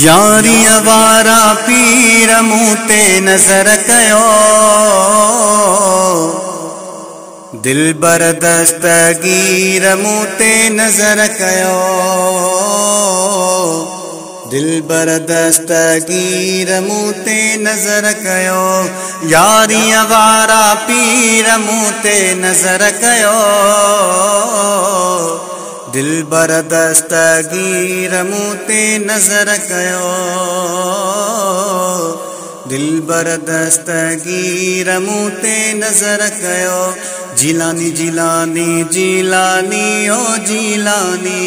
यारीअ वारा पीर मूं ते नज़र कयो, दिलबर दस्तगीर मूं ते नज़र कयो, दिलबर दस्तगीर मूं ते नज़र कयो। यारीअ वारा पीर मूं ते नज़र कयो, दिलबर दस्तगीर मूं ते नज़र कयो, दिलबर दस्तगीर मूं ते नज़र कयो। जिलानी जिलानी जिलानी ओ जिलानी,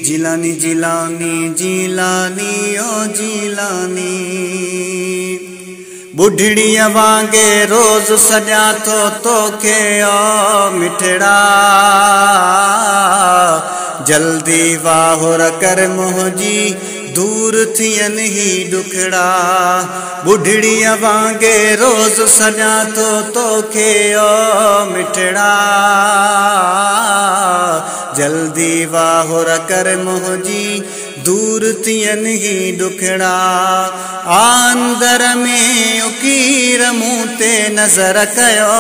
जिलानी जिलानी जिलानी ओ जिलानी। बुढ़ड़ीअ वांगे रोज़ सॼा थो तोखे ओ मिठड़ा, जल्दी वाहुर कर मुंहिंजी दूर थियनि ही दुखड़ा। बुढ़ड़ीअ वांगे रोज़ सॼा थो तोखे ओ मिठड़ा, जल्दी वाहुर कर मुंहिंजी दूर थियनि ही दुखड़ा। अंदर में उकीर मूं ते नज़र कयो,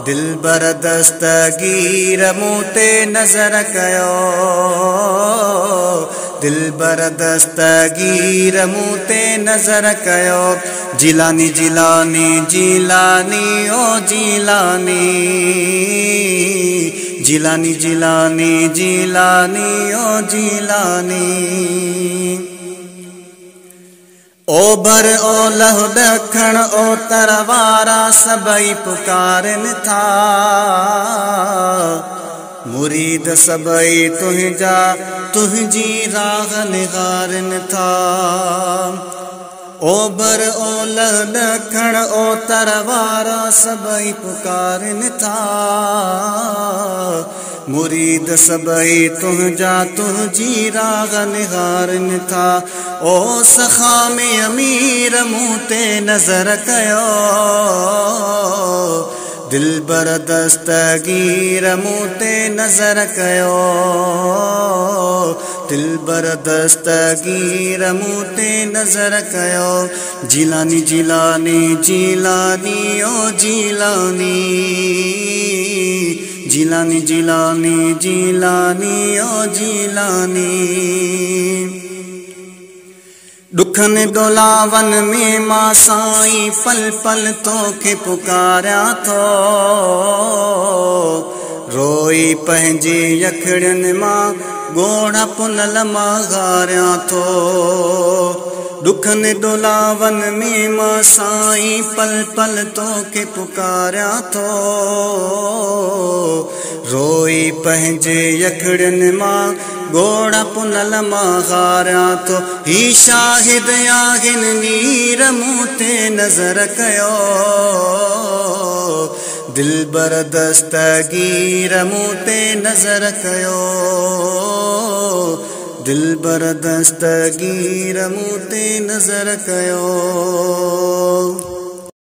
दिलबर दस्तगीर मूं ते नज़र कयो, दिलबर दस्तगीर मूं ते नज़र कयो। जिलानी जिलानी जिलानी ओ जिलानी, जिलानी जिलानी जिलानी ओ जिलानी। ओभर ओलह ॾखण ओतर वारा सभई पुकारनि था, मुरीद सभई तुंहिंजा तुंहिंजी राह निहारनि था। ओभर ओलह ॾखण ओतर वारा सभई पुकारनि था, मुरीद सभई तुंहिंजा तुंहिंजी राह निहारनि था। ओ सखा में अमीर मूं ते नज़र कयो, दिलबर दस्तगीर मूं ते नज़र कयो, दिलबर दस्तगीर मूं ते नज़र कयो। जिलानी जिलानी जिलानी ओ जिलानी, जिलानी जिलानी जिलानी ओ जिलानी। दुखन डोलावन में मां साईं पल पल तोखे पुकारियां थो, रोई पंहिंजे यखड़ियुनि मां ॻोढ़ा पुनल मां हारियां थो। दुखन डोलावन में मां साईं पल पल तोखे पुकारियां थो, रोई पंहिंजे यखड़ियुनि मां ॻोढ़ा पुनल मां हारियां थो। ही शाहिद आहिनि नीर मूं ते नज़र कयो, दिलबर दस्तगीर मूं ते नज़र कयो, दिलबर दस्तगीर मूं ते नज़र कयो।